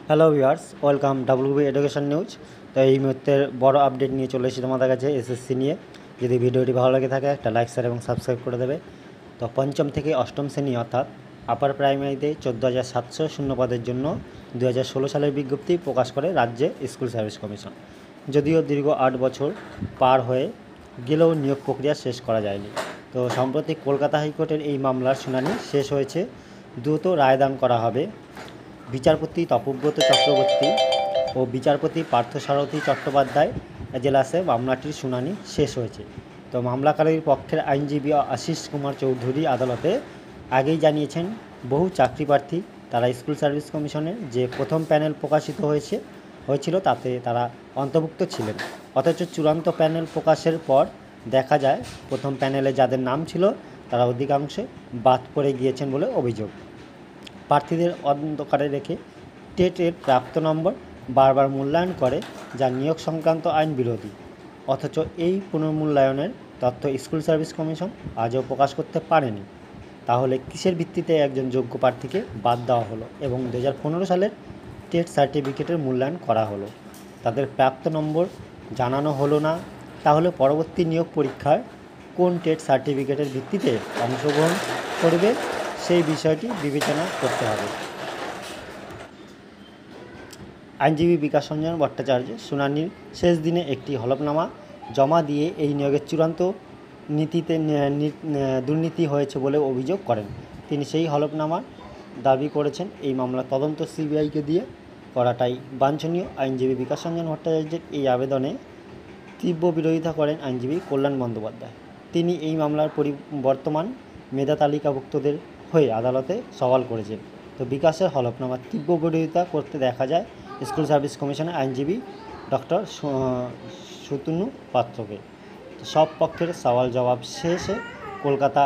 Hello viewers, welcome WB education news. তো এই মুহূর্তের বড় আপডেট নিয়ে চলে এসেছি তোমাদের কাছে এসএসসি নিয়ে। যদি ভিডিওটি ভালো লাগে থাকে একটা লাইক শেয়ার এবং সাবস্ক্রাইব করে দেবে। তো পঞ্চম থেকে অষ্টম শ্রেণী অর্থাৎ আপার প্রাইমারিতে 14,700 শূন্য পদের জন্য 2016 সালের বিজ্ঞপ্তি প্রকাশ করে রাজ্যে স্কুল সার্ভিস কমিশন। যদিও দীর্ঘ 8 বছর পার হয়ে গেলেও নিয়োগ প্রক্রিয়া শেষ করা যায়নি। তো সম্প্রতি কলকাতা হাইকোর্টের এই মামলার শুনানি শেষ হয়েছে। দ্রুত রায়দান করা হবে। বিচারপতি তপব্রত চক্রবর্তী ও বিচারপতি পার্থসারথী চট্টোপাধ্যায় এজলাসে মামলাটির শুনানি শেষ হয়েছে। তো মামলাকারীর পক্ষের আইনজীবী আশিস কুমার চৌধুরী আদালতে আগেই জানিয়েছেন, বহু চাকরি প্রার্থী তারা স্কুল সার্ভিস কমিশনের যে প্রথম প্যানেল প্রকাশিত হয়েছিল তাতে তারা অন্তর্ভুক্ত ছিলেন। অথচ চূড়ান্ত প্যানেল প্রকাশের পর দেখা যায় প্রথম প্যানেলে যাদের নাম ছিল তারা অধিকাংশে বাদ পড়ে গিয়েছেন বলে অভিযোগ। প্রার্থীদের অন্ধকারে রেখে টেটের প্রাপ্ত নম্বর বারবার মূল্যায়ন করে, যা নিয়োগ সংক্রান্ত আইন বিরোধী। অথচ এই পুনর্মূল্যায়নের তথ্য স্কুল সার্ভিস কমিশন আজও প্রকাশ করতে পারেনি। তাহলে কিসের ভিত্তিতে একজন যোগ্য প্রার্থীকে বাদ দেওয়া হলো এবং 2015 সালের টেট সার্টিফিকেটের মূল্যায়ন করা হলো, তাদের প্রাপ্ত নম্বর জানানো হলো না? তাহলে পরবর্তী নিয়োগ পরীক্ষায় কোন টেট সার্টিফিকেটের ভিত্তিতে অংশগ্রহণ করবে সেই বিষয়টি বিবেচনা করতে হবে। আইনজীবী বিকাশ রঞ্জন ভট্টাচার্য শুনানির শেষ দিনে একটি হলফনামা জমা দিয়ে এই নিয়োগের চূড়ান্ত নীতিতে দুর্নীতি হয়েছে বলে অভিযোগ করেন। তিনি সেই হলফনামার দাবি করেছেন এই মামলার তদন্ত সিবিআইকে দিয়ে করাটাই বাঞ্ছনীয়। আইনজীবী বিকাশ রঞ্জন ভট্টাচার্যের এই আবেদনে তীব্র বিরোধিতা করেন আইনজীবী কল্যাণ বন্দ্যোপাধ্যায়। তিনি এই মামলার বর্তমান মেধা তালিকাভুক্তদের হয়ে আদালতে সওয়াল করেছেন। তো বিকাশের হলফনামার তীব্র বিরোধিতা করতে দেখা যায় স্কুল সার্ভিস কমিশনের আইনজীবী ডক্টর সুতনু পাত্রকে। সব পক্ষের সওয়াল জবাব শেষে কলকাতা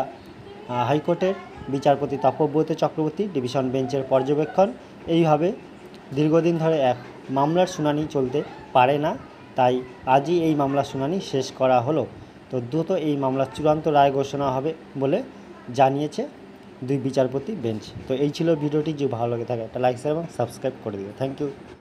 হাইকোর্টের বিচারপতি তপব্রত চক্রবর্তী ডিভিশন বেঞ্চের পর্যবেক্ষণ, এইভাবে দীর্ঘদিন ধরে এক মামলার শুনানি চলতে পারে না, তাই আজই এই মামলার শুনানি শেষ করা হলো। তো দ্রুত এই মামলার চূড়ান্ত রায় ঘোষণা হবে বলে জানিয়েছে দুই বিচারপতি বেঞ্চ। তো এই ছিল ভিডিওটি। যে ভালো লাগে থাকে একটা লাইক শেয়ার এবং সাবস্ক্রাইব করে দিও। Thank you.